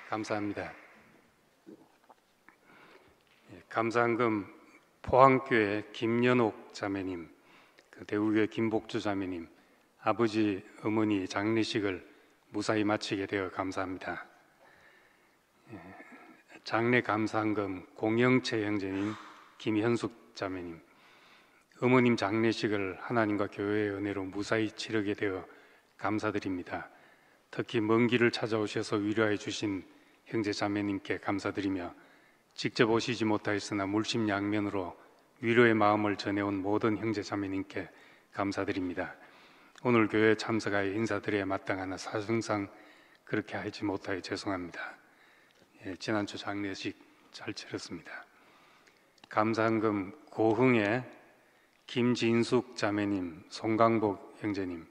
감사합니다. 감사한금 포항교회 김연옥 자매님, 대구교회 김복주 자매님, 아버지, 어머니 장례식을 무사히 마치게 되어 감사합니다. 장례 감사한금 공영채 형제님, 김현숙 자매님, 어머님 장례식을 하나님과 교회의 은혜로 무사히 치르게 되어 감사드립니다. 특히 먼 길을 찾아오셔서 위로해 주신 형제 자매님께 감사드리며 직접 오시지 못하였으나 물심양면으로 위로의 마음을 전해온 모든 형제 자매님께 감사드립니다. 오늘 교회에 참석하여 인사드려야 마땅하나 사정상 그렇게 하지 못하여 죄송합니다. 지난주 장례식 잘 치렀습니다. 감사한금 고흥의 김진숙 자매님, 송강복 형제님,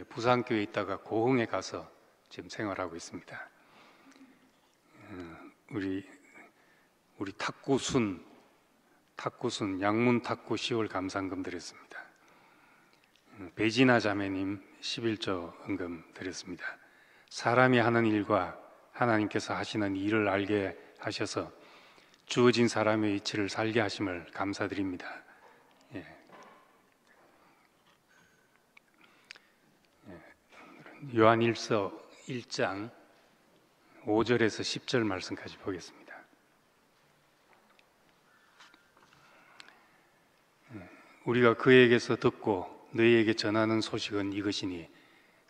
부산교회에 있다가 고흥에 가서 지금 생활하고 있습니다. 우리 탁구순 양문 탁구 10월 감사한금 드렸습니다. 배진아 자매님 11조 은금 드렸습니다. 사람이 하는 일과 하나님께서 하시는 일을 알게 하셔서 주어진 사람의 이치를 살게 하심을 감사드립니다. 요한일서 1장 5절에서 10절 말씀까지 보겠습니다. 우리가 그에게서 듣고 너희에게 전하는 소식은 이것이니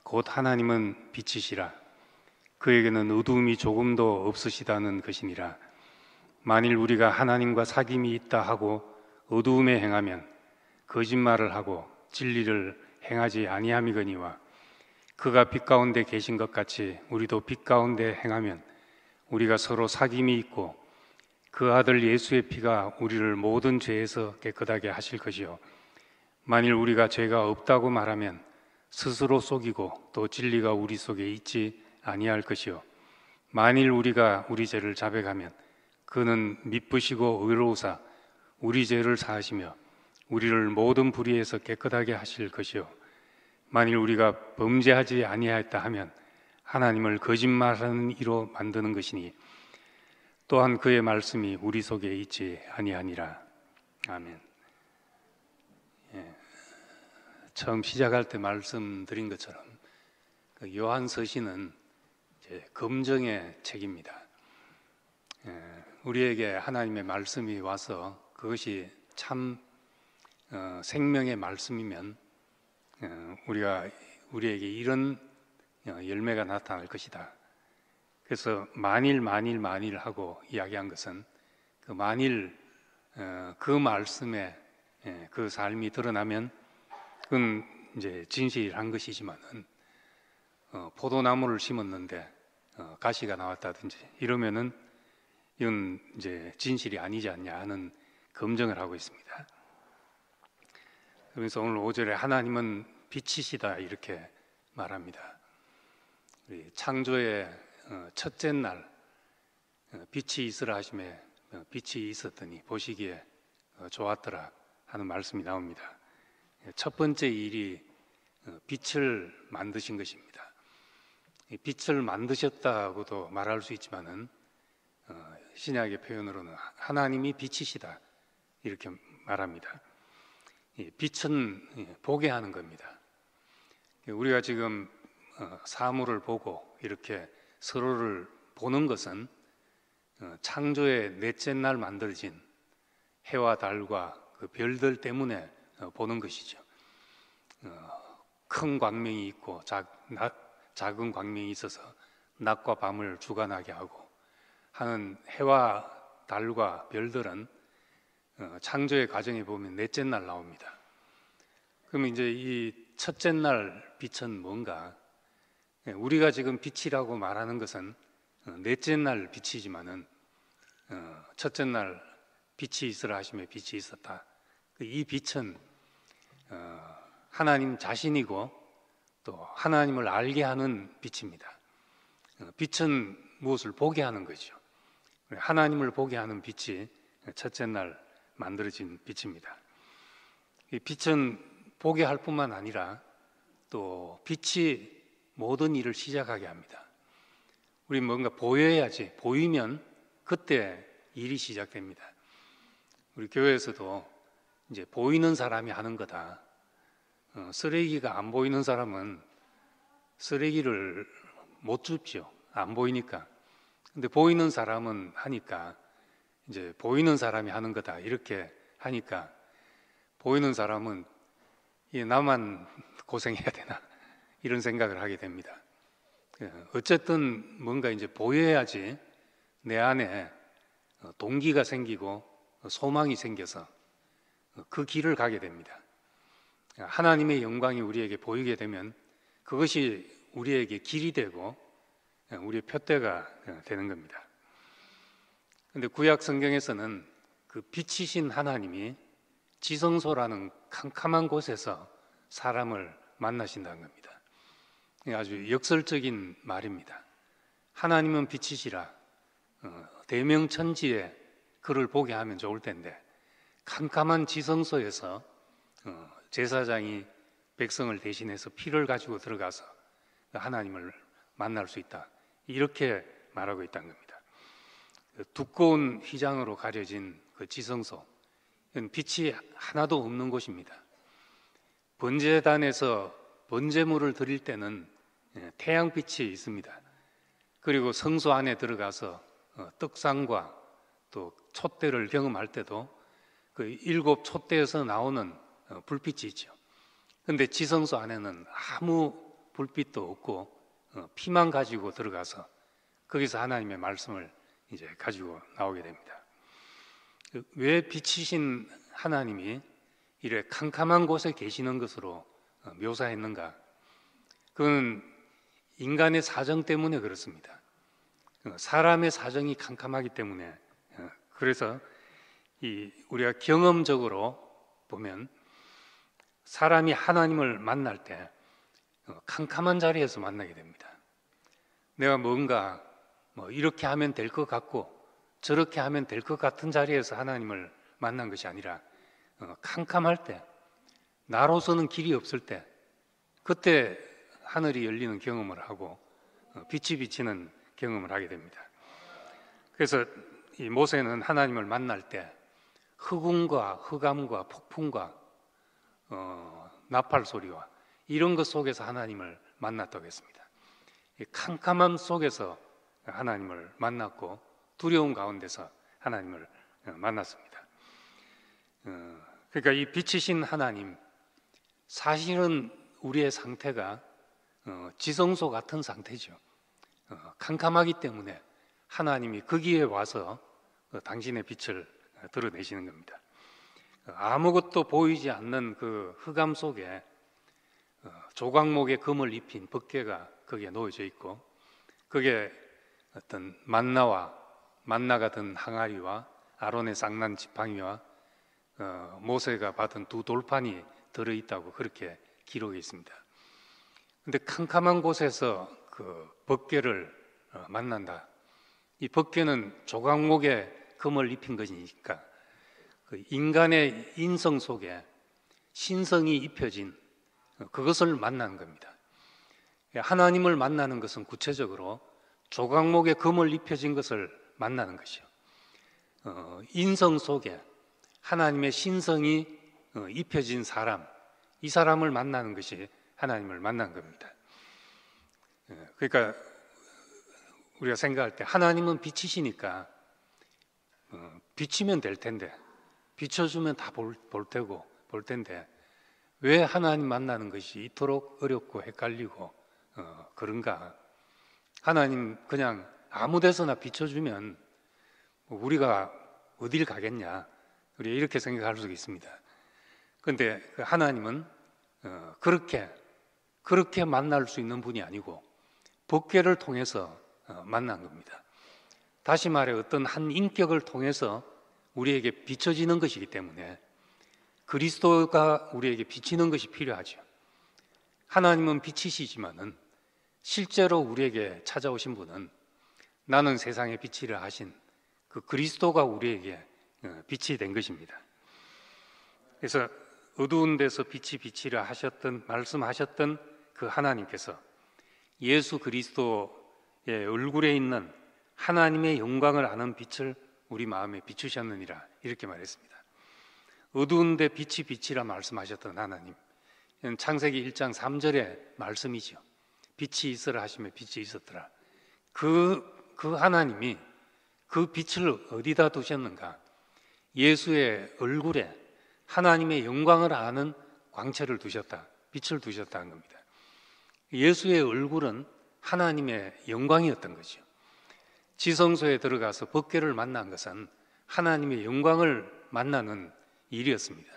곧 하나님은 빛이시라. 그에게는 어두움이 조금도 없으시다는 것이니라. 만일 우리가 하나님과 사귐이 있다 하고 어두움에 행하면 거짓말을 하고 진리를 행하지 아니함이거니와 그가 빛 가운데 계신 것 같이 우리도 빛 가운데 행하면 우리가 서로 사귐이 있고 그 아들 예수의 피가 우리를 모든 죄에서 깨끗하게 하실 것이요 만일 우리가 죄가 없다고 말하면 스스로 속이고 또 진리가 우리 속에 있지 아니할 것이요 만일 우리가 우리 죄를 자백하면 그는 미쁘시고 의로우사 우리 죄를 사하시며 우리를 모든 불의에서 깨끗하게 하실 것이요 만일 우리가 범죄하지 아니하였다 하면 하나님을 거짓말하는 이로 만드는 것이니 또한 그의 말씀이 우리 속에 있지 아니하니라. 아멘. 처음 시작할 때 말씀드린 것처럼 요한서신은 검증의 책입니다. 우리에게 하나님의 말씀이 와서 그것이 참 생명의 말씀이면 우리에게 이런 열매가 나타날 것이다. 그래서 만일 하고 이야기한 것은 그 만일 그 말씀에 그 삶이 드러나면 그건 이제 진실한 것이지만은 포도나무를 심었는데 가시가 나왔다든지 이러면은 이건 이제 진실이 아니지 않냐 하는 검증을 하고 있습니다. 그래서 오늘 5절에 하나님은 빛이시다 이렇게 말합니다. 우리 창조의 첫째 날 빛이 있으라 하심에 빛이 있었더니 보시기에 좋았더라 하는 말씀이 나옵니다. 첫 번째 일이 빛을 만드신 것입니다. 빛을 만드셨다고도 말할 수 있지만은 신약의 표현으로는 하나님이 빛이시다 이렇게 말합니다. 빛은 보게 하는 겁니다. 우리가 지금 사물을 보고 이렇게 서로를 보는 것은 창조의 넷째 날 만들어진 해와 달과 그 별들 때문에 보는 것이죠. 큰 광명이 있고 작은 광명이 있어서 낮과 밤을 주관하게 하고 하는 해와 달과 별들은 창조의 과정에 보면 넷째 날 나옵니다. 그럼 이제 이 첫째 날 빛은 뭔가? 우리가 지금 빛이라고 말하는 것은 넷째 날 빛이지만은 첫째 날 빛이 있으라 하시며 빛이 있었다. 이 빛은 하나님 자신이고 또 하나님을 알게 하는 빛입니다. 빛은 무엇을 보게 하는 거죠. 하나님을 보게 하는 빛이 첫째 날 만들어진 빛입니다. 이 빛은 보게 할 뿐만 아니라 또 빛이 모든 일을 시작하게 합니다. 우리 뭔가 보여야지. 보이면 그때 일이 시작됩니다. 우리 교회에서도 이제 보이는 사람이 하는 거다. 쓰레기가 안 보이는 사람은 쓰레기를 못 줍죠. 안 보이니까. 근데 보이는 사람은 하니까 이제 보이는 사람이 하는 거다. 이렇게 하니까 보이는 사람은 나만 고생해야 되나 이런 생각을 하게 됩니다. 어쨌든 뭔가 이제 보여야지 내 안에 동기가 생기고 소망이 생겨서 그 길을 가게 됩니다. 하나님의 영광이 우리에게 보이게 되면 그것이 우리에게 길이 되고 우리의 푯대가 되는 겁니다. 그런데 구약 성경에서는 그 빛이신 하나님이 지성소라는 캄캄한 곳에서 사람을 만나신다는 겁니다. 아주 역설적인 말입니다. 하나님은 빛이시라. 대명천지에 그를 보게 하면 좋을 텐데 캄캄한 지성소에서 제사장이 백성을 대신해서 피를 가지고 들어가서 하나님을 만날 수 있다. 이렇게 말하고 있다는 겁니다. 두꺼운 휘장으로 가려진 그 지성소, 빛이 하나도 없는 곳입니다. 번제단에서 번제물을 드릴 때는 태양빛이 있습니다. 그리고 성소 안에 들어가서 떡상과 또 촛대를 경험할 때도 그 7 촛대에서 나오는 불빛이 있죠. 그런데 지성소 안에는 아무 불빛도 없고 피만 가지고 들어가서 거기서 하나님의 말씀을 이제 가지고 나오게 됩니다. 왜 빛이신 하나님이 이래 캄캄한 곳에 계시는 것으로 묘사했는가? 그건 인간의 사정 때문에 그렇습니다. 사람의 사정이 캄캄하기 때문에 그래서 우리가 경험적으로 보면 사람이 하나님을 만날 때 캄캄한 자리에서 만나게 됩니다. 내가 뭔가 이렇게 하면 될 것 같고 저렇게 하면 될 것 같은 자리에서 하나님을 만난 것이 아니라 캄캄할 때, 나로서는 길이 없을 때, 그때 하늘이 열리는 경험을 하고 빛이 비치는 경험을 하게 됩니다. 그래서 이 모세는 하나님을 만날 때 흑운과 흑암과 폭풍과 나팔 소리와 이런 것 속에서 하나님을 만났다고 했습니다. 이 캄캄함 속에서 하나님을 만났고 두려움 가운데서 하나님을 만났습니다. 그러니까 이 빛이신 하나님, 사실은 우리의 상태가 지성소 같은 상태죠. 캄캄하기 때문에 하나님이 거기에 와서 당신의 빛을 드러내시는 겁니다. 아무것도 보이지 않는 그 흑암 속에 조각목에 금을 입힌 법궤가 거기에 놓여져 있고, 그게 어떤 만나가 든 항아리와 아론의 쌍난 지팡이와 모세가 받은 2 돌판이 들어있다고 그렇게 기록이 있습니다. 근데 캄캄한 곳에서 그 법궤를 만난다. 이 법궤는 조각목에 금을 입힌 것이니까 그 인간의 인성 속에 신성이 입혀진 그것을 만나는 겁니다. 하나님을 만나는 것은 구체적으로 조각목에 금을 입혀진 것을 만나는 것이요. 인성 속에 하나님의 신성이 입혀진 사람, 이 사람을 만나는 것이 하나님을 만난 겁니다. 그러니까 우리가 생각할 때 하나님은 빛이시니까 비치면 될 텐데, 비춰주면 다 볼 텐데 왜 하나님 만나는 것이 이토록 어렵고 헷갈리고 그런가? 하나님 그냥 아무 데서나 비춰주면 우리가 어딜 가겠냐? 우리가 이렇게 생각할 수 있습니다. 그런데 하나님은 그렇게 만날 수 있는 분이 아니고 법궤를 통해서 만난 겁니다. 다시 말해 어떤 한 인격을 통해서 우리에게 비춰지는 것이기 때문에 그리스도가 우리에게 비치는 것이 필요하죠. 하나님은 빛이시지만은 실제로 우리에게 찾아오신 분은 나는 세상의 빛이라 하신 그 그리스도가 우리에게 빛이 된 것입니다. 그래서 어두운 데서 빛이 비치라 말씀하셨던 그 하나님께서 예수 그리스도 얼굴에 있는 하나님의 영광을 아는 빛을 우리 마음에 비추셨느니라 이렇게 말했습니다. 어두운데 빛이 빛이라 말씀하셨던 하나님, 창세기 1장 3절의 말씀이죠. 빛이 있으라 하시며 빛이 있었더라. 그 하나님이 그 빛을 어디다 두셨는가? 예수의 얼굴에 하나님의 영광을 아는 광채를 두셨다, 빛을 두셨다는 겁니다. 예수의 얼굴은 하나님의 영광이었던 거죠. 지성소에 들어가서 법궤를 만난 것은 하나님의 영광을 만나는 일이었습니다.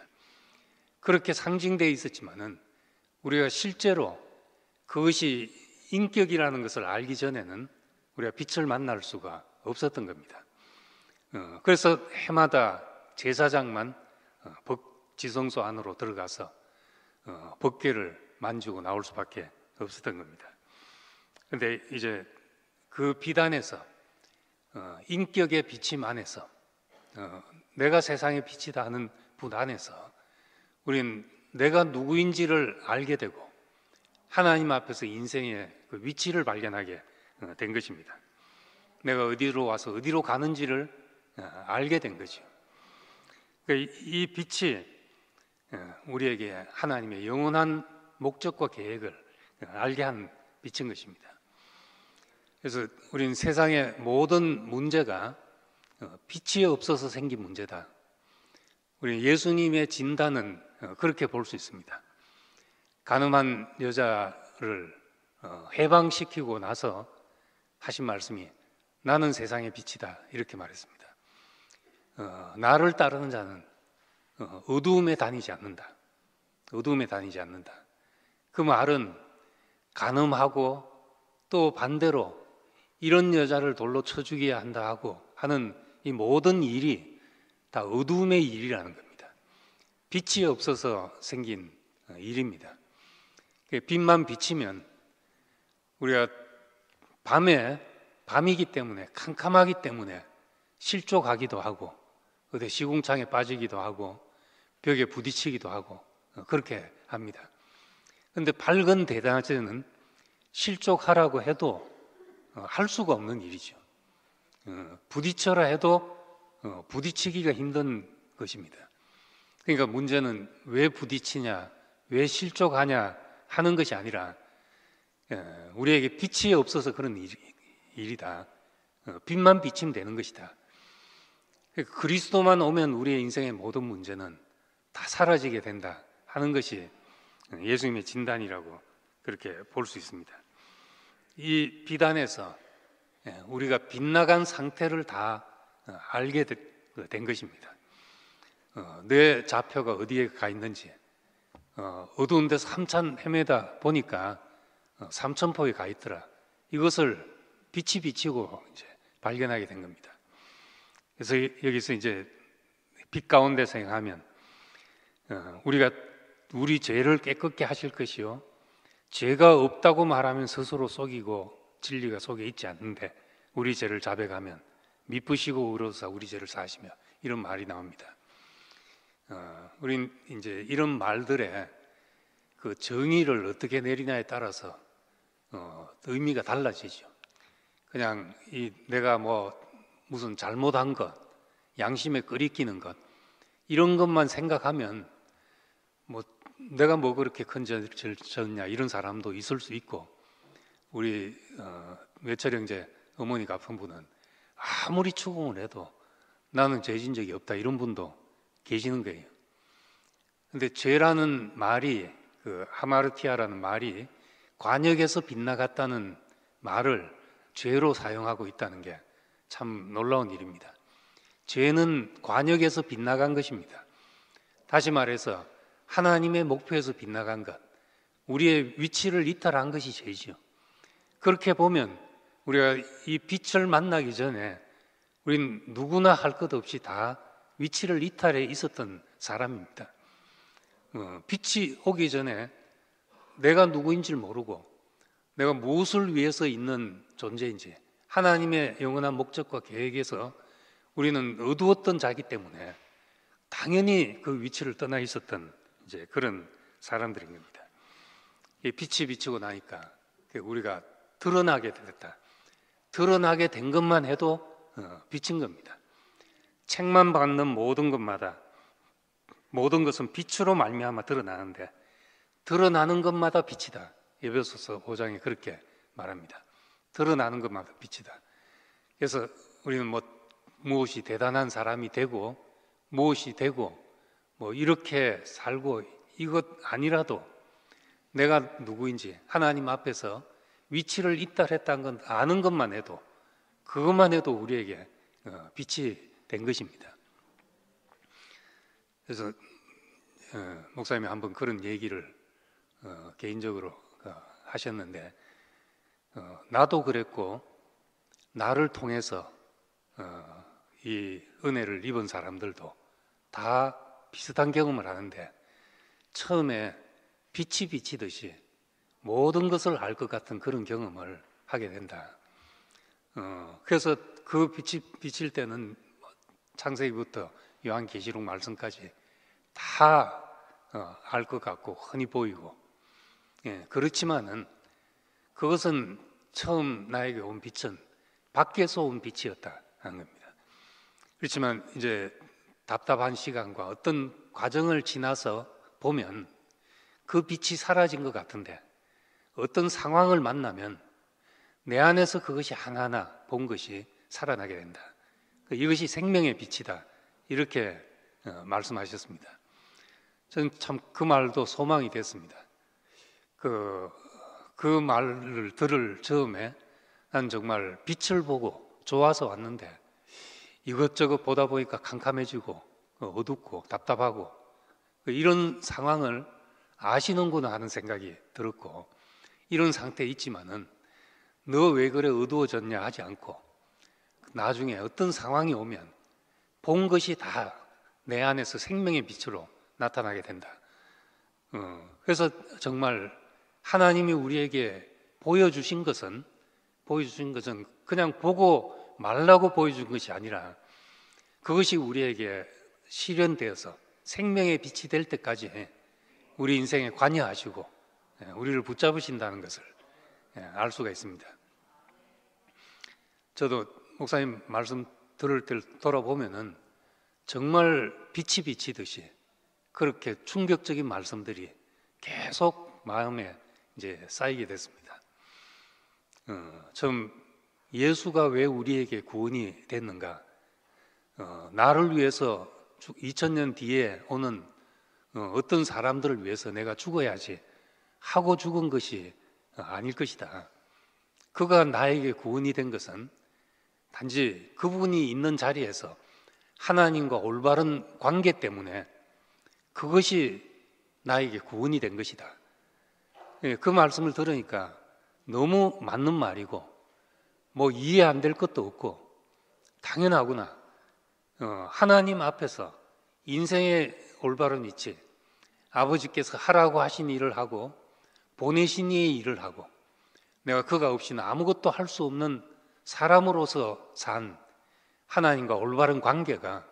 그렇게 상징되어 있었지만은 우리가 실제로 그것이 인격이라는 것을 알기 전에는 우리가 빛을 만날 수가 없었던 겁니다. 그래서 해마다 제사장만 지성소 안으로 들어가서 법궤를 만지고 나올 수밖에 없었던 겁니다. 그런데 이제 그 비단에서 인격의 비침 안에서 내가 세상의 빛이다 하는 분 안에서 우리는 내가 누구인지를 알게 되고 하나님 앞에서 인생의 그 위치를 발견하게 된 것입니다. 내가 어디로 와서 어디로 가는지를 알게 된 거죠. 이 빛이 우리에게 하나님의 영원한 목적과 계획을 알게 한 빛인 것입니다. 그래서 우리는 세상의 모든 문제가 빛이 없어서 생긴 문제다. 우리 예수님의 진단은 그렇게 볼 수 있습니다. 가늠한 여자를 해방시키고 나서 하신 말씀이 나는 세상의 빛이다 이렇게 말했습니다. 나를 따르는 자는 어두움에 다니지 않는다. 어두움에 다니지 않는다. 그 말은 간음하고 또 반대로 이런 여자를 돌로 쳐 죽여야 한다 하고 하는 이 모든 일이 다 어두움의 일이라는 겁니다. 빛이 없어서 생긴 일입니다. 빛만 비치면 우리가 밤이기 때문에 캄캄하기 때문에 실족하기도 하고 어디 시궁창에 빠지기도 하고 벽에 부딪히기도 하고 그렇게 합니다. 그런데 밝은 대낮에는 실족하라고 해도 할 수가 없는 일이죠. 부딪혀라 해도 부딪히기가 힘든 것입니다. 그러니까 문제는 왜 부딪히냐, 왜 실족하냐 하는 것이 아니라 우리에게 빛이 없어서 그런 일이다. 빛만 비치면 되는 것이다. 그리스도만 오면 우리의 인생의 모든 문제는 다 사라지게 된다 하는 것이 예수님의 진단이라고 그렇게 볼 수 있습니다. 이 비단에서 우리가 빗나간 상태를 다 알게 된 것입니다. 내 좌표가 어디에 가 있는지 어두운 데서 한참 헤매다 보니까 삼천포에 가 있더라. 이것을 빛이 비치고 이제 발견하게 된 겁니다. 그래서 여기서 이제 빛 가운데 생각하면 우리가 우리 죄를 깨끗게 하실 것이요 죄가 없다고 말하면 스스로 속이고 진리가 속에 있지 않는데 우리 죄를 자백하면 미쁘시고 의로우사 우리 죄를 사하시며 이런 말이 나옵니다. 우린 이제 이런 말들에 그 정의를 어떻게 내리냐에 따라서 의미가 달라지죠. 그냥 내가 무슨 잘못한 것, 양심에 끄리끼는 것 이런 것만 생각하면 내가 그렇게 큰 죄를 졌냐 이런 사람도 있을 수 있고 우리 외철 형제 어머니가 아픈 분은 아무리 추궁을 해도 나는 죄진 적이 없다 이런 분도 계시는 거예요. 근데 죄라는 말이 그 하마르티아라는 말이 관역에서 빗나갔다는 말을 죄로 사용하고 있다는 게 참 놀라운 일입니다. 죄는 관역에서 빗나간 것입니다. 다시 말해서 하나님의 목표에서 빗나간 것, 우리의 위치를 이탈한 것이 죄지요. 그렇게 보면 우리가 이 빛을 만나기 전에 우리는 누구나 할 것 없이 다 위치를 이탈해 있었던 사람입니다. 빛이 오기 전에 내가 누구인지를 모르고 내가 무엇을 위해서 있는 존재인지 하나님의 영원한 목적과 계획에서 우리는 어두웠던 자기 때문에 당연히 그 위치를 떠나 있었던 이제 그런 사람들인 겁니다. 빛이 비치고 나니까 우리가 드러나게 됐다. 드러나게 된 것만 해도 빛인 겁니다. 책만 받는 모든 것마다, 모든 것은 빛으로 말미암아 드러나는데 드러나는 것마다 빛이다. 에베소서 5장에 그렇게 말합니다. 드러나는 것마다 빛이다. 그래서 우리는 무엇이 대단한 사람이 되고 무엇이 되고 이렇게 살고 이것 아니라도 내가 누구인지 하나님 앞에서 위치를 이탈했다는 건 아는 것만 해도, 그것만 해도 우리에게 빛이 된 것입니다. 그래서 목사님이 한번 그런 얘기를 개인적으로 하셨는데, 나도 그랬고 나를 통해서 이 은혜를 입은 사람들도 다 비슷한 경험을 하는데, 처음에 빛이 비치듯이 모든 것을 알 것 같은 그런 경험을 하게 된다. 그래서 그 빛이 비칠 때는 창세기부터 요한계시록 말씀까지 다 알 것 같고 흔히 보이고, 그렇지만은 그것은 처음 나에게 온 빛은 밖에서 온 빛이었다 하는 겁니다. 그렇지만 이제 답답한 시간과 어떤 과정을 지나서 보면 그 빛이 사라진 것 같은데, 어떤 상황을 만나면 내 안에서 그것이 하나하나 본 것이 살아나게 된다. 이것이 생명의 빛이다. 이렇게 말씀하셨습니다. 저는 참 그 말도 소망이 됐습니다. 그 말을 들을 즈음에 난 정말 빛을 보고 좋아서 왔는데 이것저것 보다 보니까 캄캄해지고 어둡고 답답하고 이런 상황을 아시는구나 하는 생각이 들었고, 이런 상태에 있지만은 너 왜 그래 어두워졌냐 하지 않고 나중에 어떤 상황이 오면 본 것이 다 내 안에서 생명의 빛으로 나타나게 된다. 그래서 정말 하나님이 우리에게 보여주신 것은 그냥 보고 말라고 보여준 것이 아니라 그것이 우리에게 실현되어서 생명의 빛이 될 때까지 우리 인생에 관여하시고 우리를 붙잡으신다는 것을 알 수가 있습니다. 저도 목사님 말씀 들을 때 돌아보면은 정말 빛이 비치듯이 그렇게 충격적인 말씀들이 계속 마음에 이제 쌓이게 됐습니다. 처음 예수가 왜 우리에게 구원이 됐는가? 나를 위해서 2000년 뒤에 오는 어떤 사람들을 위해서 내가 죽어야지 하고 죽은 것이 아닐 것이다. 그가 나에게 구원이 된 것은 단지 그분이 있는 자리에서 하나님과 올바른 관계 때문에 그것이 나에게 구원이 된 것이다. 그 말씀을 들으니까 너무 맞는 말이고 이해 안 될 것도 없고 당연하구나. 하나님 앞에서 인생의 올바른 위치, 아버지께서 하라고 하신 일을 하고 보내신 이의 일을 하고 내가 그가 없이는 아무것도 할 수 없는 사람으로서 산 하나님과 올바른 관계가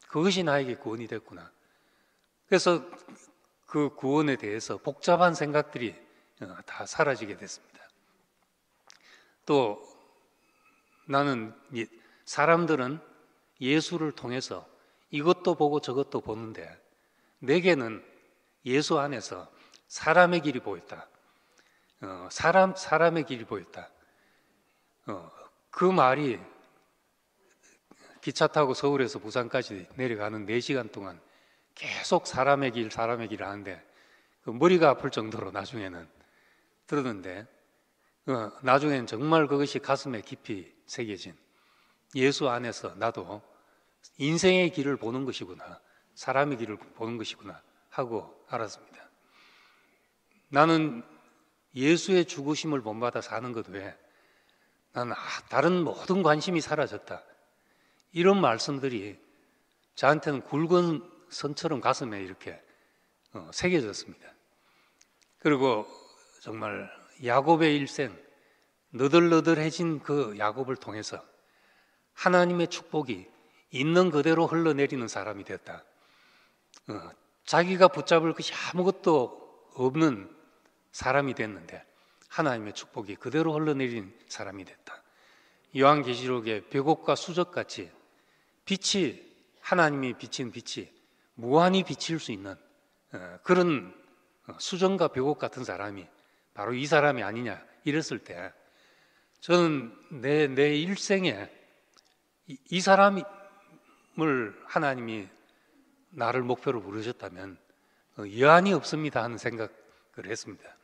그것이 나에게 구원이 됐구나. 그래서 그 구원에 대해서 복잡한 생각들이 다 사라지게 됐습니다. 또 나는 사람들은 예수를 통해서 이것도 보고 저것도 보는데 내게는 예수 안에서 사람의 길이 보였다. 사람의 길이 보였다. 그 말이 기차 타고 서울에서 부산까지 내려가는 4시간 동안 계속 사람의 길 하는데 머리가 아플 정도로 나중에는 들었는데 나중에는 정말 그것이 가슴에 깊이 새겨진 예수 안에서 나도 인생의 길을 보는 것이구나, 사람의 길을 보는 것이구나 하고 알았습니다. 나는 예수의 죽으심을 본받아 사는 것 외에 나는 다른 모든 관심이 사라졌다. 이런 말씀들이 저한테는 굵은 선처럼 가슴에 이렇게 새겨졌습니다. 그리고 정말 야곱의 일생, 너덜너덜해진 그 야곱을 통해서 하나님의 축복이 있는 그대로 흘러내리는 사람이 됐다. 자기가 붙잡을 것이 아무것도 없는 사람이 됐는데 하나님의 축복이 그대로 흘러내린 사람이 됐다. 요한계시록의 벽옥과 수적같이 빛이, 하나님이 비친 빛이 무한히 비칠 수 있는 그런 수정과 벽옥 같은 사람이 바로 이 사람이 아니냐 이랬을 때, 저는 내 일생에 이 사람을 하나님이 나를 목표로 부르셨다면 여한이 없습니다 하는 생각을 했습니다.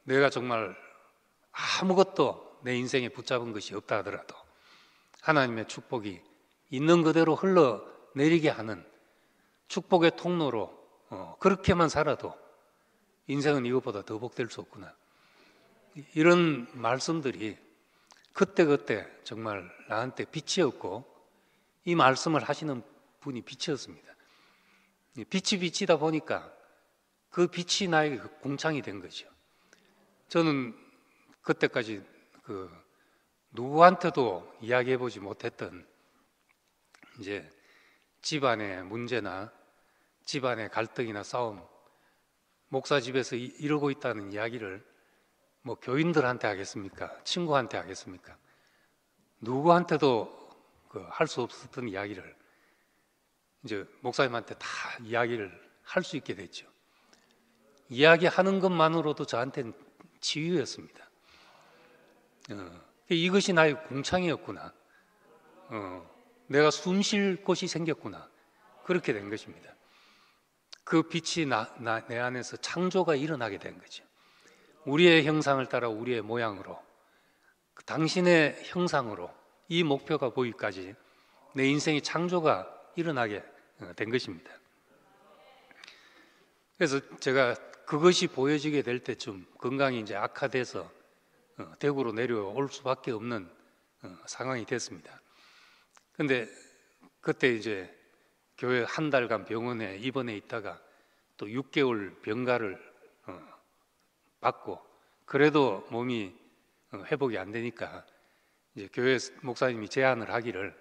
내가 정말 아무것도 내 인생에 붙잡은 것이 없다 하더라도 하나님의 축복이 있는 그대로 흘러내리게 하는 축복의 통로로 그렇게만 살아도 인생은 이것보다 더 복될 수 없구나, 이런 말씀들이 그때그때 정말 나한테 빛이었고, 이 말씀을 하시는 분이 빛이었습니다. 빛이 비치다 보니까 그 빛이 나에게 공창이 된 거죠. 저는 그때까지 누구한테도 이야기해보지 못했던 이제 집안의 문제나 집안의 갈등이나 싸움, 목사 집에서 이러고 있다는 이야기를 뭐 교인들한테 하겠습니까? 친구한테 하겠습니까? 누구한테도 할 수 없었던 이야기를 이제 목사님한테 다 이야기를 할 수 있게 됐죠. 이야기하는 것만으로도 저한테는 치유였습니다. 이것이 나의 공창이었구나. 내가 숨 쉴 곳이 생겼구나. 그렇게 된 것입니다. 그 빛이 내 안에서 창조가 일어나게 된 거죠. 우리의 형상을 따라 우리의 모양으로, 당신의 형상으로 이 목표가 보이기까지 내 인생의 창조가 일어나게 된 것입니다. 그래서 제가 그것이 보여지게 될 때쯤 건강이 이제 악화돼서 대구로 내려올 수밖에 없는 상황이 됐습니다. 근데 그때 이제 교회 한 달간 병원에 입원해 있다가 또 6개월 병가를 받고, 그래도 몸이 회복이 안 되니까 이제 교회 목사님이 제안을 하기를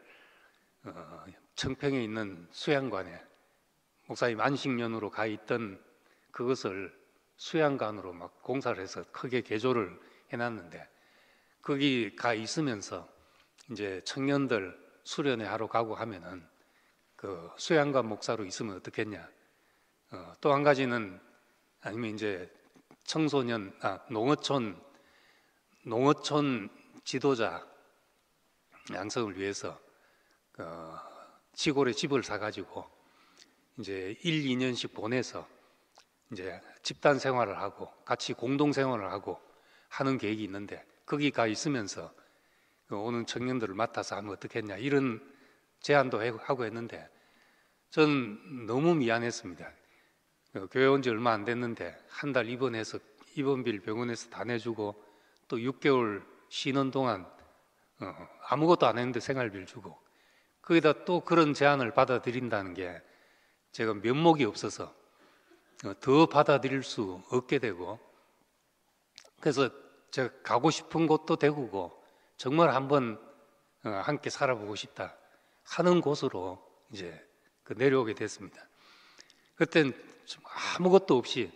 청평에 있는 수양관에 목사님 안식년으로 가 있던 그것을 수양관으로 막 공사를 해서 크게 개조를 해놨는데, 거기 가 있으면서 이제 청년들 수련회 하러 가고 하면은 그 수양관 목사로 있으면 어떻겠냐. 또 한 가지는 아니면 이제 농어촌 지도자 양성을 위해서 시골에 집을 사가지고 이제 1, 2년씩 보내서 이제 집단 생활을 하고 같이 공동 생활을 하고 하는 계획이 있는데, 거기 가 있으면서 오는 청년들을 맡아서 하면 어떻겠냐, 이런 제안도 하고 했는데 저는 너무 미안했습니다. 교회 온 지 얼마 안 됐는데 한 달 입원해서 입원비를 병원에서 다 내주고 또 6개월 쉬는 동안 아무것도 안 했는데 생활비를 주고, 거기다 또 그런 제안을 받아들인다는 게 제가 면목이 없어서 더 받아들일 수 없게 되고, 그래서 제가 가고 싶은 곳도 대구고 정말 한번 함께 살아보고 싶다 하는 곳으로 이제 내려오게 됐습니다. 그땐 아무것도 없이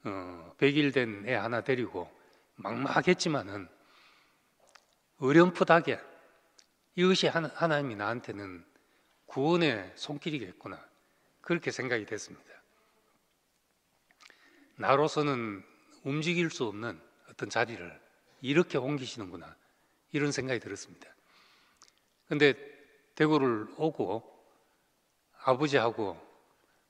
100일 된 애 하나 데리고 막막했지만은 어렴풋하게 이것이 하나님이 나한테는 구원의 손길이겠구나, 그렇게 생각이 됐습니다. 나로서는 움직일 수 없는 어떤 자리를 이렇게 옮기시는구나, 이런 생각이 들었습니다. 근데 대구를 오고 아버지하고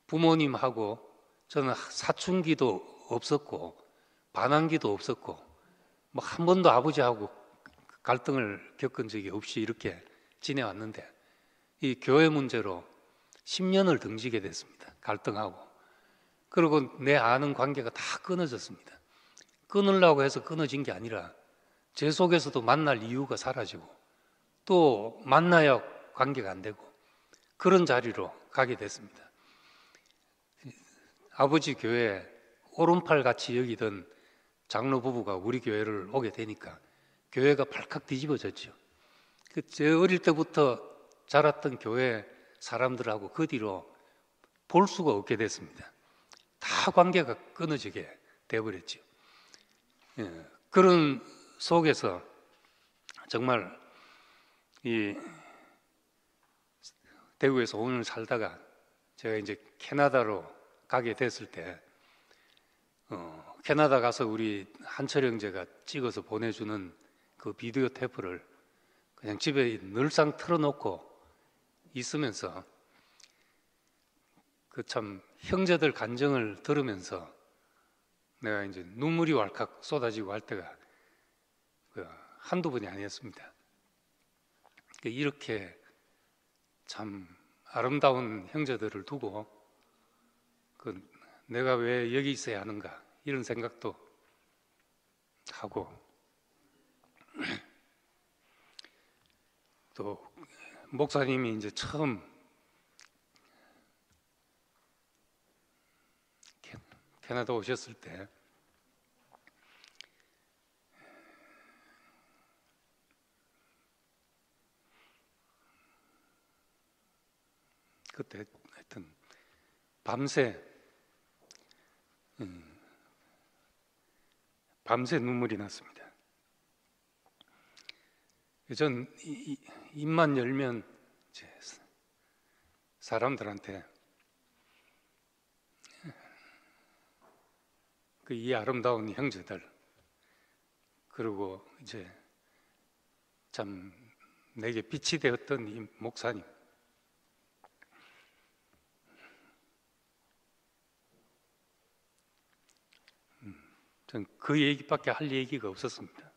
부모님하고, 저는 사춘기도 없었고 반항기도 없었고 뭐 한 번도 아버지하고 갈등을 겪은 적이 없이 이렇게 지내왔는데, 이 교회 문제로 10년을 등지게 됐습니다. 갈등하고. 그리고 내 아는 관계가 다 끊어졌습니다. 끊으려고 해서 끊어진 게 아니라 제 속에서도 만날 이유가 사라지고 또 만나야 관계가 안 되고 그런 자리로 가게 됐습니다. 아버지 교회에 오른팔 같이 여기던 장로 부부가 우리 교회를 오게 되니까 교회가 발칵 뒤집어졌죠. 제 어릴 때부터 자랐던 교회 사람들하고 그 뒤로 볼 수가 없게 됐습니다. 다 관계가 끊어지게 되어버렸죠. 그런 속에서 정말 이 대구에서 5년을 살다가 제가 이제 캐나다로 가게 됐을 때 캐나다 가서 우리 한철 형제가 찍어서 보내주는 그 비디오 테이프를 그냥 집에 늘상 틀어놓고 있으면서 그 참 형제들 간증을 들으면서 내가 이제 눈물이 왈칵 쏟아지고 할 때가 한두 번이 아니었습니다. 이렇게 참 아름다운 형제들을 두고 내가 왜 여기 있어야 하는가 이런 생각도 하고 또 목사님이 이제 처음 캐나다 오셨을 때 그때 하여튼 밤새 눈물이 났습니다. 전 입만 열면 이제 사람들한테 이 아름다운 형제들 그리고 이제 참 내게 빛이 되었던 이 목사님 전 그 얘기밖에 할 얘기가 없었습니다.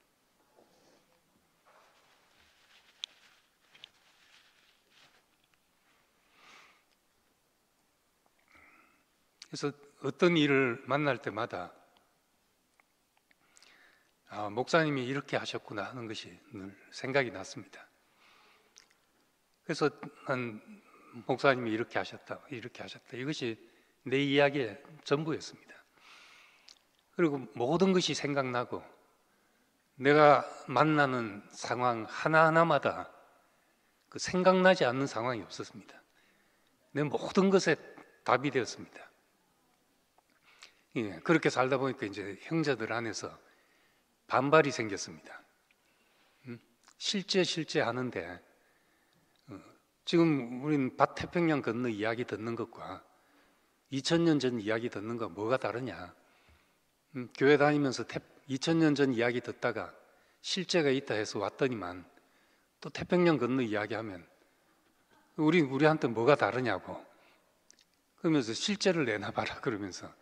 그래서 어떤 일을 만날 때마다 목사님이 이렇게 하셨구나 하는 것이 늘 생각이 났습니다. 그래서 난 목사님이 이렇게 하셨다 이것이 내 이야기의 전부였습니다. 그리고 모든 것이 생각나고 내가 만나는 상황 하나하나마다 그 생각나지 않는 상황이 없었습니다. 내 모든 것에 답이 되었습니다. 예, 그렇게 살다 보니까 이제 형제들 안에서 반발이 생겼습니다. 실제 하는데 지금 우린 태평양 건너 이야기 듣는 것과 2000년 전 이야기 듣는 거 뭐가 다르냐? 교회 다니면서 2000년 전 이야기 듣다가 실제가 있다 해서 왔더니만 또 태평양 건너 이야기하면 우리한테 뭐가 다르냐고 그러면서 실제를 내놔봐라 그러면서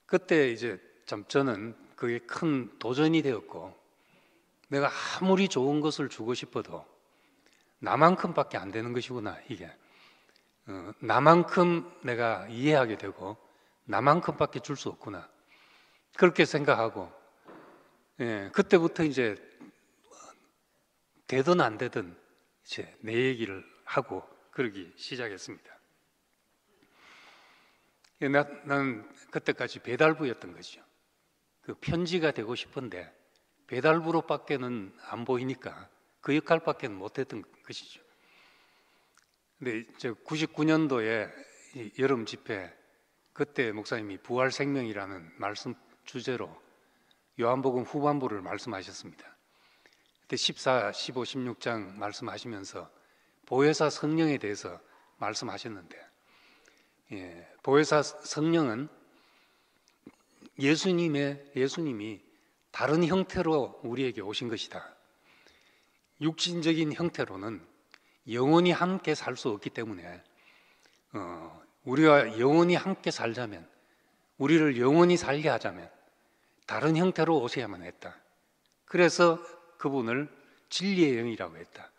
그때 이제 참 저는 그게 큰 도전이 되었고 내가 아무리 좋은 것을 주고 싶어도 나만큼밖에 안 되는 것이구나 이게 나만큼 내가 이해하게 되고 나만큼밖에 줄 수 없구나 그렇게 생각하고 그때부터 이제 되든 안 되든 이제 내 얘기를 하고 그러기 시작했습니다. 나는 그때까지 배달부였던 거죠. 그 편지가 되고 싶은데 배달부로밖에는 안 보이니까 그 역할밖에 못했던 것이죠. 근데 이제 99년도에 여름 집회 그때 목사님이 부활생명이라는 말씀 주제로 요한복음 후반부를 말씀하셨습니다. 그때 14, 15, 16장 말씀하시면서 보혜사 성령에 대해서 말씀하셨는데 보혜사 성령은 예수님이 다른 형태로 우리에게 오신 것이다. 육신적인 형태로는 영원히 함께 살 수 없기 때문에 우리가 영원히 함께 살자면 우리를 영원히 살게 하자면 다른 형태로 오셔야만 했다. 그래서 그분을 진리의 영이라고 했다.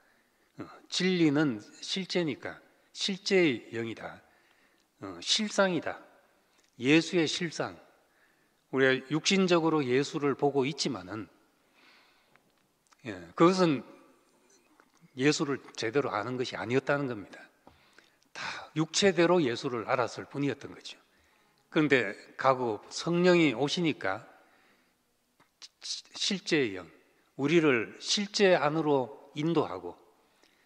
진리는 실제니까 실제의 영이다. 실상이다. 예수의 실상. 우리가 육신적으로 예수를 보고 있지만은 그것은 예수를 제대로 아는 것이 아니었다는 겁니다. 다 육체대로 예수를 알았을 뿐이었던 거죠. 그런데 가고 성령이 오시니까 실제의 영, 우리를 실제 안으로 인도하고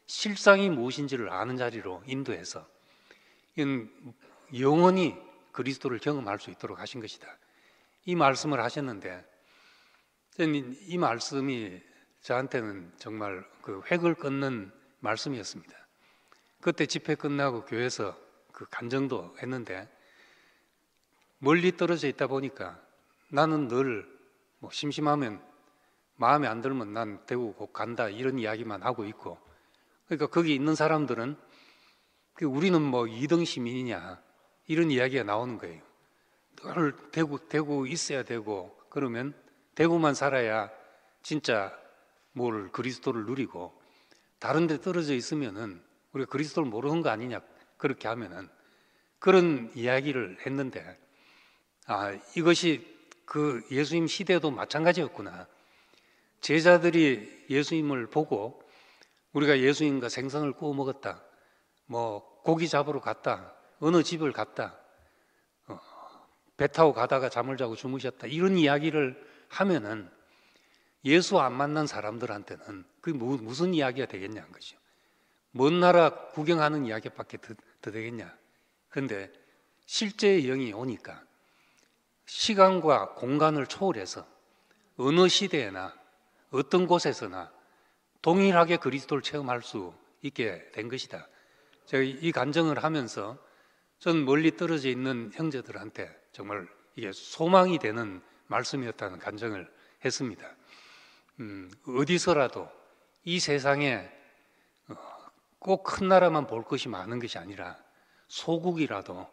실상이 무엇인지를 아는 자리로 인도해서 영원히 그리스도를 경험할 수 있도록 하신 것이다. 이 말씀을 하셨는데 이 말씀이 저한테는 정말 그 획을 끊는 말씀이었습니다. 그때 집회 끝나고 교회에서 그 간증도 했는데, 멀리 떨어져 있다 보니까 나는 늘 뭐 심심하면, 마음에 안 들면 난 대구 곧 간다, 이런 이야기만 하고 있고, 그러니까 거기 있는 사람들은 우리는 뭐 2등 시민이냐 이런 이야기가 나오는 거예요. 늘 대구 있어야 되고, 그러면 대구만 살아야 진짜 뭘 그리스도를 누리고, 다른 데 떨어져 있으면은 우리가 그리스도를 모르는 거 아니냐, 그렇게 하면은, 그런 이야기를 했는데, 이것이 그 예수님 시대도 마찬가지였구나. 제자들이 예수님을 보고 우리가 예수님과 생선을 구워 먹었다, 뭐 고기 잡으러 갔다, 어느 집을 갔다, 배 타고 가다가 잠을 자고 주무셨다, 이런 이야기를 하면은 예수 안 만난 사람들한테는 그게 무슨 이야기가 되겠냐는 거죠. 먼 나라 구경하는 이야기밖에 더 되겠냐. 그런데 실제의 영이 오니까 시간과 공간을 초월해서 어느 시대에나 어떤 곳에서나 동일하게 그리스도를 체험할 수 있게 된 것이다. 제가 이 간증을 하면서 전 멀리 떨어져 있는 형제들한테 정말 이게 소망이 되는 말씀이었다는 간증을 했습니다. 어디서라도 이 세상에 꼭 큰 나라만 볼 것이 많은 것이 아니라 소국이라도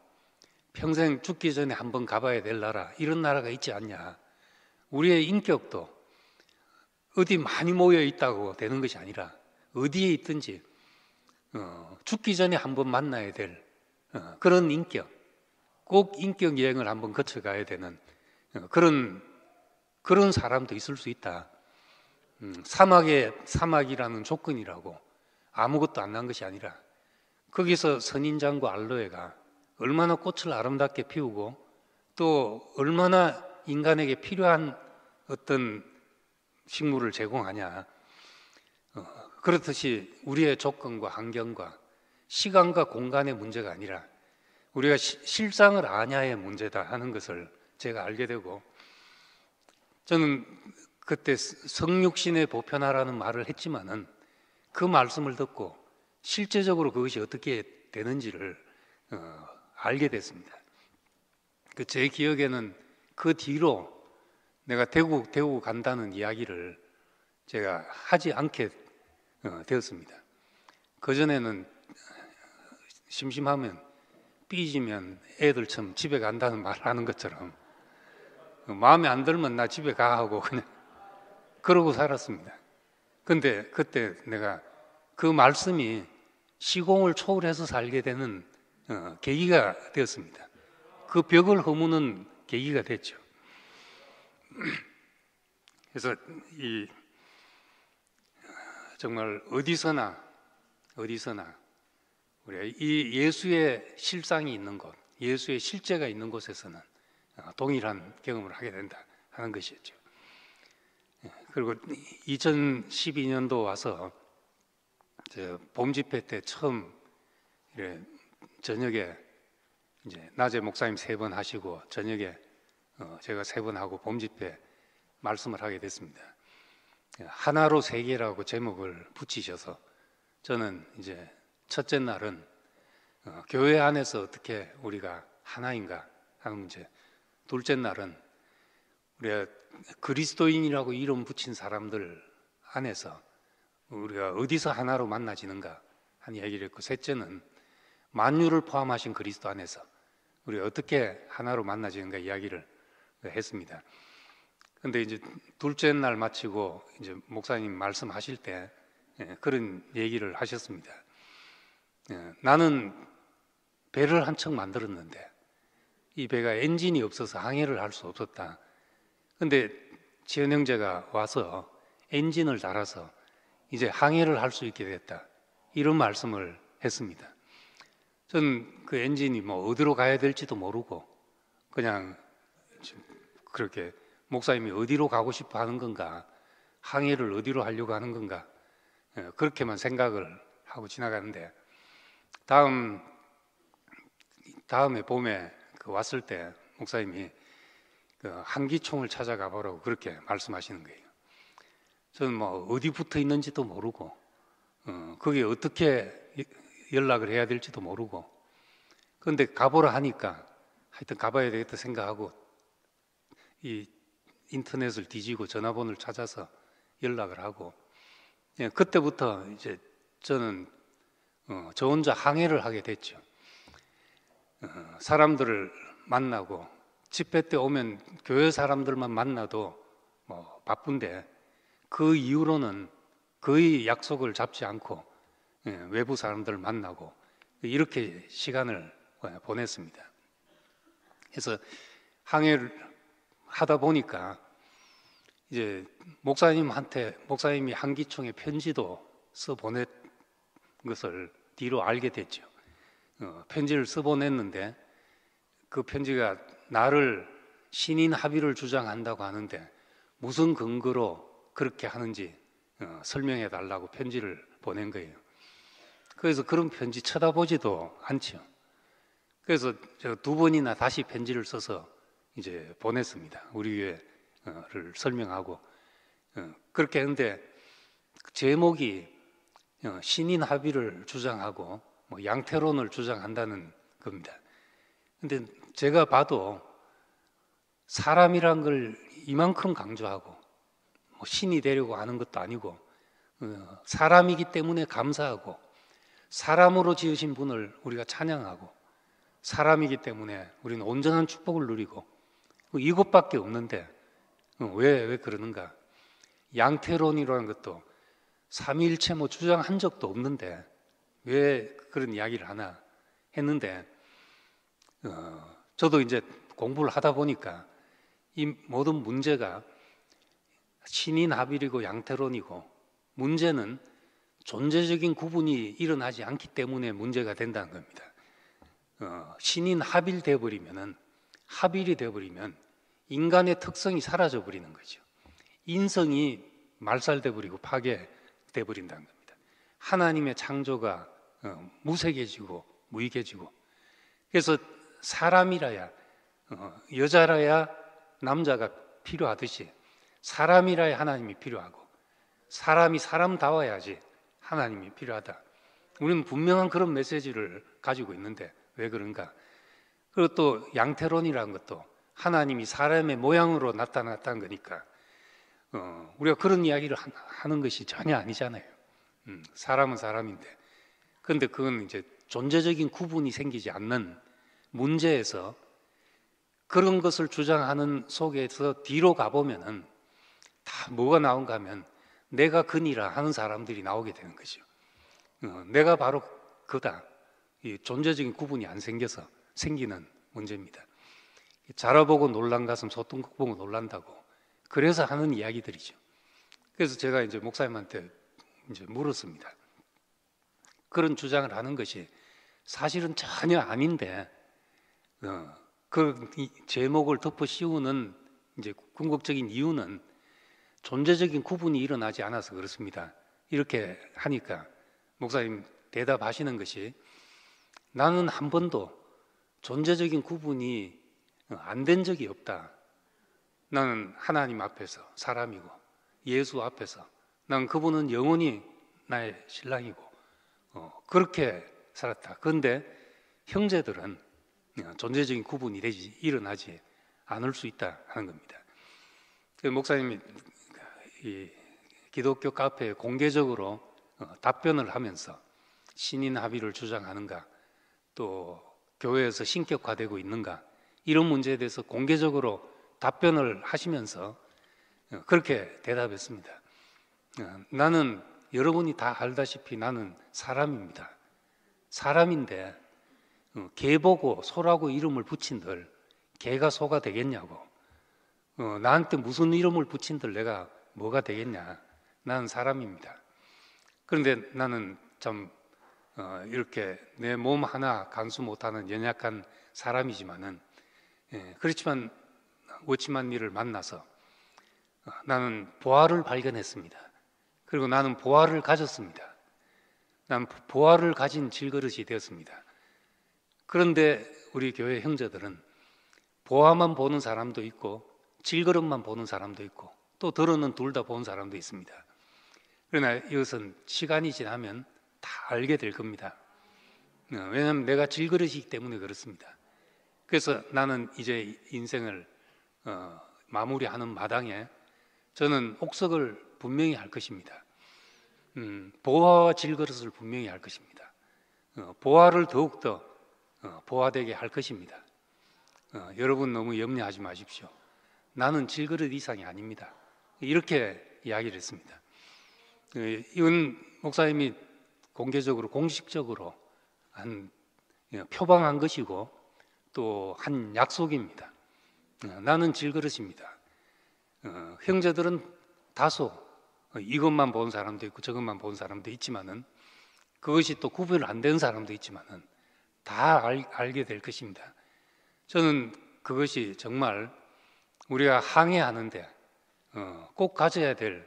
평생 죽기 전에 한번 가봐야 될 나라, 이런 나라가 있지 않냐. 우리의 인격도 어디 많이 모여 있다고 되는 것이 아니라 어디에 있든지 죽기 전에 한번 만나야 될 그런 인격, 꼭 인격 여행을 한번 거쳐가야 되는 그런 사람도 있을 수 있다. 사막이라는 조건이라고 아무것도 안 난 것이 아니라, 거기서 선인장과 알로에가 얼마나 꽃을 아름답게 피우고 또 얼마나 인간에게 필요한 어떤 식물을 제공하냐. 그렇듯이 우리의 조건과 환경과 시간과 공간의 문제가 아니라 우리가 실상을 아냐의 문제다 하는 것을 제가 알게 되고, 저는 그때 성육신의 보편화라는 말을 했지만은 그 말씀을 듣고 실제적으로 그것이 어떻게 되는지를 알게 됐습니다. 제 기억에는 그 뒤로 내가 대구 간다는 이야기를 제가 하지 않게 되었습니다. 그전에는 심심하면 삐지면 애들처럼 집에 간다는 말을 하는 것처럼 마음에 안 들면 나 집에 가 하고 그냥 그러고 살았습니다. 근데 그때 내가 그 말씀이 시공을 초월해서 살게 되는 계기가 되었습니다. 그 벽을 허무는 계기가 됐죠. 그래서 정말 어디서나 우리가 이 예수의 실상이 있는 곳, 예수의 실제가 있는 곳에서는 동일한 경험을 하게 된다 하는 것이었죠. 그리고 2012년도 와서 봄 집회 때 처음 저녁에 이제 낮에 목사님 3번 하시고 저녁에 제가 3번 하고 봄 집회 말씀을 하게 됐습니다. 하나로 세계라고 제목을 붙이셔서 저는 이제 첫째 날은 교회 안에서 어떻게 우리가 하나인가 하는 문제, 둘째 날은 우리가 그리스도인이라고 이름 붙인 사람들 안에서 우리가 어디서 하나로 만나지는가 하는 이야기를 했고, 셋째는 만유를 포함하신 그리스도 안에서 우리가 어떻게 하나로 만나지는가 이야기를 했습니다. 그런데 이제 둘째 날 마치고 이제 목사님 말씀하실 때 그런 얘기를 하셨습니다. 나는 배를 한 척 만들었는데 이 배가 엔진이 없어서 항해를 할 수 없었다. 근데 지현 형제가 와서 엔진을 달아서 이제 항해를 할 수 있게 됐다, 이런 말씀을 했습니다. 전 그 엔진이 뭐 어디로 가야 될지도 모르고 그냥 그렇게 목사님이 어디로 가고 싶어 하는 건가, 항해를 어디로 하려고 하는 건가, 그렇게만 생각을 하고 지나가는데, 다음에 봄에 왔을 때 목사님이 한기총을 찾아가 보라고 그렇게 말씀하시는 거예요. 저는 뭐 어디 붙어 있는지도 모르고 거기에 어떻게 연락을 해야 될지도 모르고, 그런데 가보라 하니까 하여튼 가봐야 되겠다 생각하고 이 인터넷을 뒤지고 전화번호를 찾아서 연락을 하고, 그때부터 이제 저는 저 혼자 항해를 하게 됐죠. 사람들을 만나고 집회 때 오면 교회 사람들만 만나도 뭐 바쁜데 그 이후로는 거의 약속을 잡지 않고 외부 사람들을 만나고 이렇게 시간을 보냈습니다. 그래서 항해를 하다 보니까 이제 목사님이 한기총에 편지도 써 보냈 것을 뒤로 알게 됐죠. 편지를 써 보냈는데 그 편지가 나를 신인 합의를 주장한다고 하는데 무슨 근거로 그렇게 하는지 설명해 달라고 편지를 보낸 거예요. 그래서 그런 편지 쳐다보지도 않죠. 그래서 제가 2번이나 다시 편지를 써서 이제 보냈습니다. 우리 교회를 설명하고. 그렇게 했는데 제목이 신인 합의를 주장하고 뭐 양태론을 주장한다는 겁니다. 근데 제가 봐도 사람이란 걸 이만큼 강조하고 뭐 신이 되려고 하는 것도 아니고 사람이기 때문에 감사하고 사람으로 지으신 분을 우리가 찬양하고 사람이기 때문에 우리는 온전한 축복을 누리고 이것밖에 없는데 왜 그러는가? 양태론이라는 것도 삼위일체 뭐 주장한 적도 없는데 왜 그런 이야기를 하나 했는데 저도 이제 공부를 하다 보니까 이 모든 문제가 신인 합일이고 양태론이고 문제는 존재적인 구분이 일어나지 않기 때문에 문제가 된다는 겁니다. 신인 합일이 되어버리면 인간의 특성이 사라져 버리는 거죠. 인성이 말살돼 버리고 파괴돼 버린다는 겁니다. 하나님의 창조가 무색해지고 무익해지고, 그래서 사람이라야 여자라야 남자가 필요하듯이 사람이라야 하나님이 필요하고 사람이 사람다워야지 하나님이 필요하다. 우리는 분명한 그런 메시지를 가지고 있는데 왜 그런가? 그리고 또 양태론이라는 것도 하나님이 사람의 모양으로 나타났다는 거니까 우리가 그런 이야기를 하는 것이 전혀 아니잖아요. 사람은 사람인데, 그런데 그건 이제 존재적인 구분이 생기지 않는 문제에서 그런 것을 주장하는 속에서 뒤로 가보면은 다 뭐가 나온가 하면 내가 그니라 하는 사람들이 나오게 되는 거죠. 내가 바로 그다. 이 존재적인 구분이 안 생겨서 생기는 문제입니다. 자라보고 놀란 가슴 소똥국 보고 놀란다고 그래서 하는 이야기들이죠. 그래서 제가 이제 목사님한테 이제 물었습니다. 그런 주장을 하는 것이 사실은 전혀 아닌데 그 제목을 덮어 씌우는 이제 궁극적인 이유는 존재적인 구분이 일어나지 않아서 그렇습니다. 이렇게 하니까 목사님 대답하시는 것이 나는 한 번도 존재적인 구분이 안 된 적이 없다. 나는 하나님 앞에서 사람이고 예수 앞에서 난 그분은 영원히 나의 신랑이고 그렇게 살았다. 그런데 형제들은 존재적인 구분이 일어나지 않을 수 있다 하는 겁니다. 목사님이 이 기독교 카페에 공개적으로 답변을 하면서 신인 합의를 주장하는가, 또 교회에서 신격화되고 있는가, 이런 문제에 대해서 공개적으로 답변을 하시면서 그렇게 대답했습니다. 나는 여러분이 다 알다시피 나는 사람입니다. 사람인데 개 보고 소라고 이름을 붙인들 개가 소가 되겠냐고, 나한테 무슨 이름을 붙인들 내가 뭐가 되겠냐. 나는 사람입니다. 그런데 나는 참 이렇게 내 몸 하나 간수 못하는 연약한 사람이지만은 그렇지만 워치만 니를 만나서 나는 보화를 발견했습니다. 그리고 나는 보화를 가졌습니다. 난 보화를 가진 질그릇이 되었습니다. 그런데 우리 교회 형제들은 보화만 보는 사람도 있고 질그릇만 보는 사람도 있고 또 들어는 둘 다 본 사람도 있습니다. 그러나 이것은 시간이 지나면 다 알게 될 겁니다. 왜냐하면 내가 질그릇이기 때문에 그렇습니다. 그래서 나는 이제 인생을 마무리하는 마당에 저는 옥석을 분명히 할 것입니다. 보화와 질그릇을 분명히 할 것입니다. 보화를 더욱더 보화되게 할 것입니다. 여러분 너무 염려하지 마십시오. 나는 질그릇 이상이 아닙니다. 이렇게 이야기를 했습니다. 이건 목사님이 공개적으로 공식적으로 표방한 것이고 또 한 약속입니다. 나는 질그릇입니다. 형제들은 다소 이것만 본 사람도 있고 저것만 본 사람도 있지만은 그것이 또 구별 안 된 사람도 있지만은 다 알게 될 것입니다. 저는 그것이 정말 우리가 항해하는데 꼭 가져야 될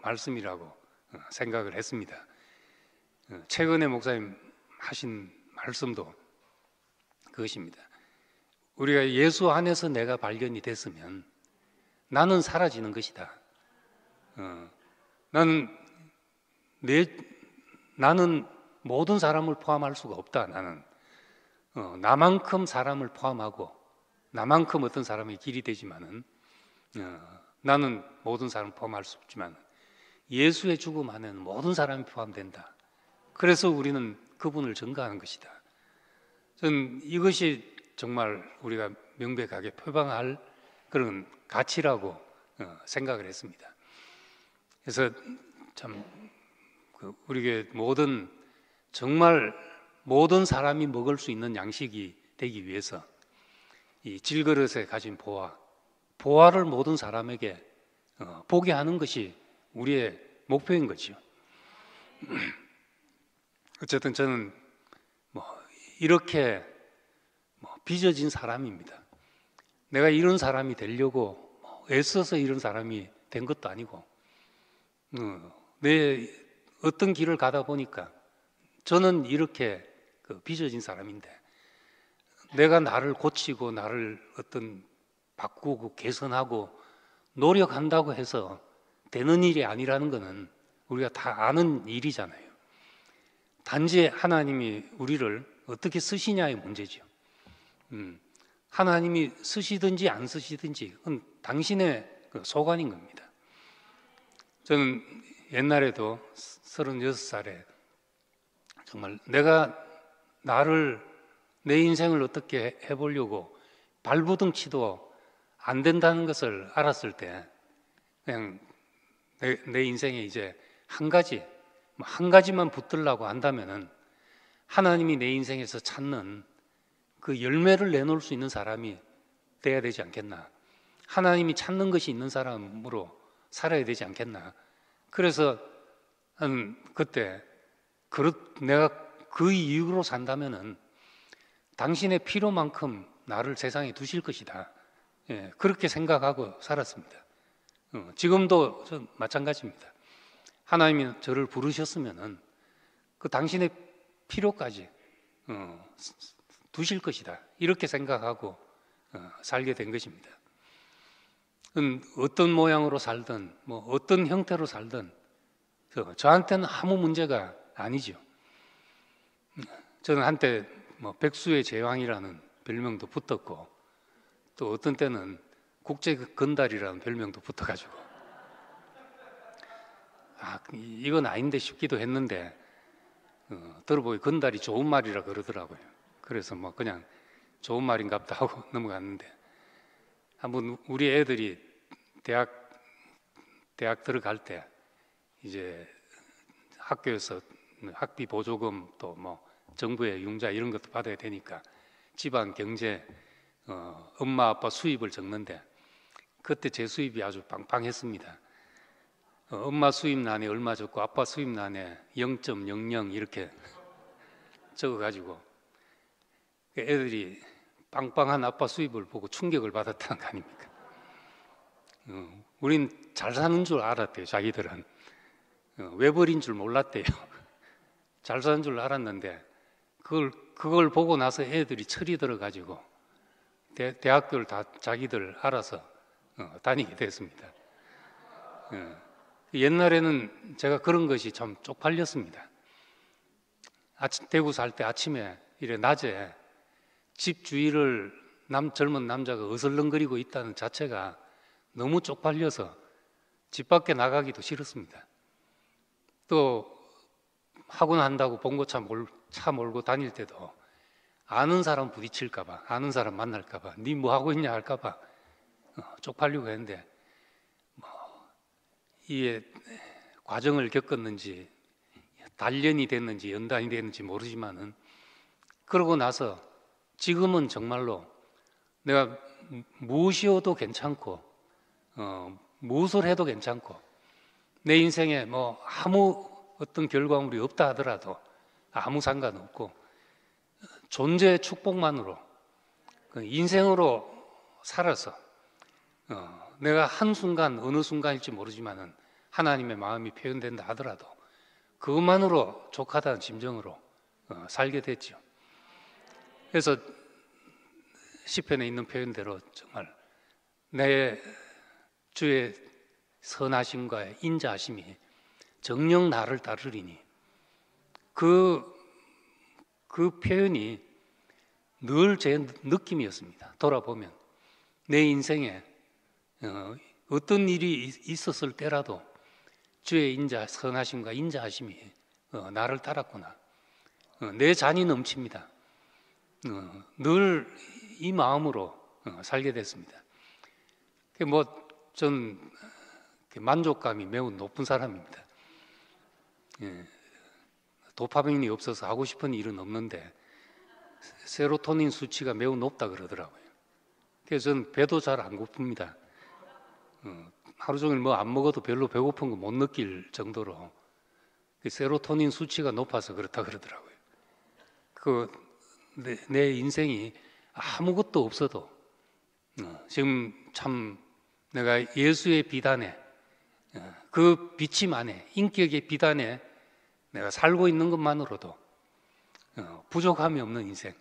말씀이라고 생각을 했습니다. 최근에 목사님 하신 말씀도 그것입니다. 우리가 예수 안에서 내가 발견이 됐으면 나는 사라지는 것이다. 나는 모든 사람을 포함할 수가 없다. 나만큼 사람을 포함하고 나만큼 어떤 사람의 길이 되지만은 나는 모든 사람을 포함할 수 없지만 예수의 죽음 안에는 모든 사람이 포함된다. 그래서 우리는 그분을 증거하는 것이다. 저는 이것이 정말 우리가 명백하게 표방할 그런 가치라고 생각을 했습니다. 그래서 참 우리 교회 정말 모든 사람이 먹을 수 있는 양식이 되기 위해서 이 질그릇에 가진 보화를 모든 사람에게 보게 하는 것이 우리의 목표인 거죠. 어쨌든 저는 이렇게 빚어진 사람입니다. 내가 이런 사람이 되려고 애써서 이런 사람이 된 것도 아니고 내 어떤 길을 가다 보니까 저는 이렇게 빚어진 사람인데 내가 나를 고치고 나를 어떤 바꾸고 개선하고 노력한다고 해서 되는 일이 아니라는 것은 우리가 다 아는 일이잖아요. 단지 하나님이 우리를 어떻게 쓰시냐의 문제죠. 하나님이 쓰시든지 안 쓰시든지 그건 당신의 소관인 겁니다. 저는 옛날에도 36살에 정말 내가 내 인생을 어떻게 해보려고 발부둥치도 안 된다는 것을 알았을 때 그냥 내 인생에 이제 한 가지만 붙들라고 한다면은 하나님이 내 인생에서 찾는 그 열매를 내놓을 수 있는 사람이 돼야 되지 않겠나. 하나님이 찾는 것이 있는 사람으로 살아야 되지 않겠나. 그래서 그때 내가 그 이유로 산다면은 당신의 필요만큼 나를 세상에 두실 것이다. 그렇게 생각하고 살았습니다. 지금도 마찬가지입니다. 하나님이 저를 부르셨으면은 그 당신의 필요까지 두실 것이다. 이렇게 생각하고 살게 된 것입니다. 어떤 모양으로 살든 어떤 형태로 살든 저한테는 아무 문제가 아니죠. 저는 한때 백수의 제왕이라는 별명도 붙었고 또 어떤 때는 국제 건달이라는 별명도 붙어가지고 이건 아닌데 싶기도 했는데 들어보니 건달이 좋은 말이라 그러더라고요. 그래서 그냥 좋은 말인가 보다 하고 넘어갔는데 한번 우리 애들이 대학 들어갈 때 이제 학교에서 학비 보조금 또 정부의 융자 이런 것도 받아야 되니까 집안 경제 엄마 아빠 수입을 적는데 그때 제 수입이 아주 빵빵했습니다. 엄마 수입란에 얼마 적고 아빠 수입란에 0.00 이렇게 적어가지고 애들이 빵빵한 아빠 수입을 보고 충격을 받았다는 거 아닙니까? 우린 잘 사는 줄 알았대요. 자기들은 외벌인 줄 몰랐대요. 잘 사는 줄 알았는데 그걸 보고 나서 애들이 철이 들어가지고 대학교를 다 자기들 알아서 다니게 됐습니다. 옛날에는 제가 그런 것이 참 쪽팔렸습니다. 대구 살 때 아침에 이래 낮에 집 주위를 젊은 남자가 어슬렁거리고 있다는 자체가 너무 쪽팔려서 집 밖에 나가기도 싫었습니다. 또 하고 난다고 봉고차 차 몰고 다닐 때도 아는 사람 부딪힐까봐, 아는 사람 만날까봐, 니 뭐 하고 있냐 할까봐 쪽팔리고 했는데, 이게 과정을 겪었는지 단련이 됐는지 연단이 됐는지 모르지만은, 그러고 나서 지금은 정말로 내가 무엇이어도 괜찮고 무엇을 해도 괜찮고, 내 인생에 뭐 아무 어떤 결과물이 없다 하더라도 아무 상관없고, 존재의 축복만으로 인생으로 살아서 내가 한순간 어느 순간일지 모르지만은 하나님의 마음이 표현된다 하더라도 그것만으로 족하다는 심정으로 살게 됐죠. 그래서 시편에 있는 표현대로 정말 내 주의 선하심과 인자하심이 정녕 나를 따르리니, 그 표현이 늘 제 느낌이었습니다. 돌아보면 내 인생에 어떤 일이 있었을 때라도 주의 선하심과 인자하심이 나를 따랐구나. 내 잔이 넘칩니다. 늘 이 마음으로 살게 됐습니다. 전 만족감이 매우 높은 사람입니다. 도파민이 없어서 하고 싶은 일은 없는데 세로토닌 수치가 매우 높다 그러더라고요. 그래서 저는 배도 잘 안 고픕니다. 하루 종일 뭐 안 먹어도 별로 배고픈 거 못 느낄 정도로 세로토닌 수치가 높아서 그렇다 그러더라고요. 내 인생이 아무것도 없어도 지금 참 내가 예수의 비단에, 그 비침 안에, 인격의 비단에 내가 살고 있는 것만으로도 부족함이 없는 인생,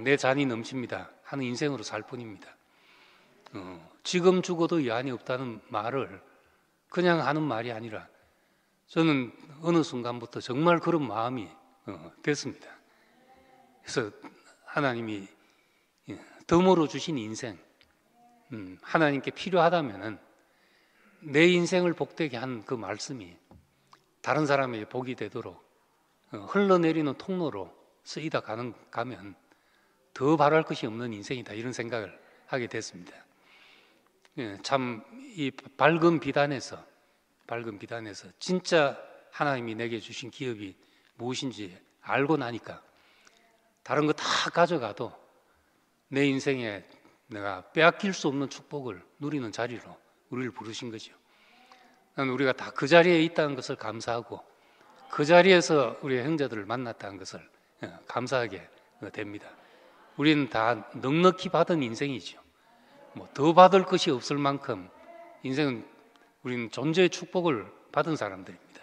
내 잔이 넘칩니다 하는 인생으로 살 뿐입니다. 지금 죽어도 여한이 없다는 말을 그냥 하는 말이 아니라 저는 어느 순간부터 정말 그런 마음이 됐습니다. 그래서 하나님이 덤으로 주신 인생, 하나님께 필요하다면은 내 인생을 복되게 한 그 말씀이 다른 사람에게 복이 되도록 흘러내리는 통로로 쓰이다 가면 더 바랄 것이 없는 인생이다, 이런 생각을 하게 됐습니다. 참 이 밝은 비단에서 진짜 하나님이 내게 주신 기업이 무엇인지 알고 나니까 다른 거 다 가져가도 내 인생에 내가 빼앗길 수 없는 축복을 누리는 자리로 우리를 부르신 거죠. 난 우리가 다 그 자리에 있다는 것을 감사하고, 그 자리에서 우리의 형제들을 만났다는 것을 감사하게 됩니다. 우리는 다 넉넉히 받은 인생이죠. 뭐 더 받을 것이 없을 만큼 우리는 존재의 축복을 받은 사람들입니다.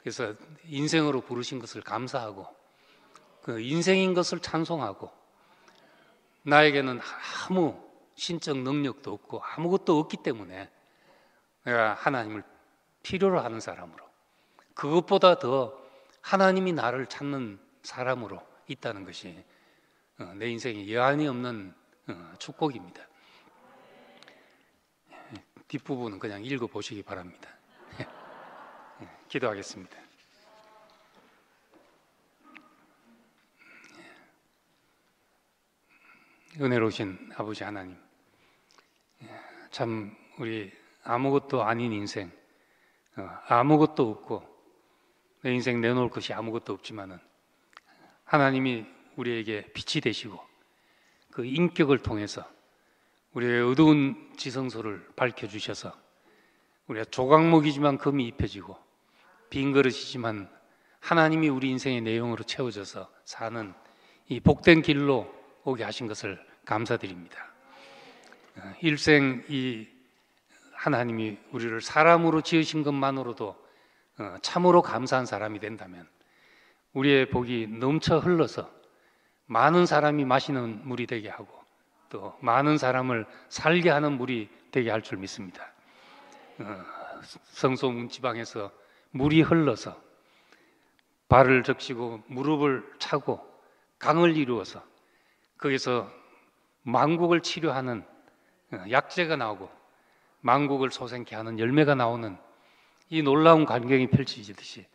그래서 인생으로 부르신 것을 감사하고, 그 인생인 것을 찬송하고, 나에게는 아무 신적 능력도 없고 아무것도 없기 때문에 내가 하나님을 필요로 하는 사람으로, 그것보다 더 하나님이 나를 찾는 사람으로 있다는 것이 내 인생에 여한이 없는 축복입니다. 뒷부분은 그냥 읽어보시기 바랍니다. 기도하겠습니다. 은혜로우신 아버지 하나님, 참 우리 아무것도 아닌 인생, 아무것도 없고 내 인생 내놓을 것이 아무것도 없지만은 하나님이 우리에게 빛이 되시고 그 인격을 통해서 우리의 어두운 지성소를 밝혀주셔서 우리가 조각목이지만 금이 입혀지고 빈 그릇이지만 하나님이 우리 인생의 내용으로 채워져서 사는 이 복된 길로 오게 하신 것을 감사드립니다. 일생 이 하나님이 우리를 사람으로 지으신 것만으로도 참으로 감사한 사람이 된다면 우리의 복이 넘쳐 흘러서 많은 사람이 마시는 물이 되게 하고 또 많은 사람을 살게 하는 물이 되게 할 줄 믿습니다. 성소 문지방에서 물이 흘러서 발을 적시고 무릎을 차고 강을 이루어서 거기서 만국을 치료하는 약재가 나오고 만국을 소생케 하는 열매가 나오는 이 놀라운 광경이 펼쳐지듯이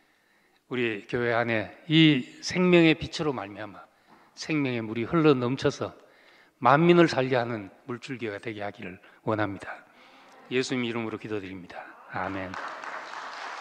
우리 교회 안에 이 생명의 빛으로 말미암아 생명의 물이 흘러 넘쳐서 만민을 살게 하는 물줄기가 되게 하기를 원합니다. 예수님 이름으로 기도드립니다. 아멘.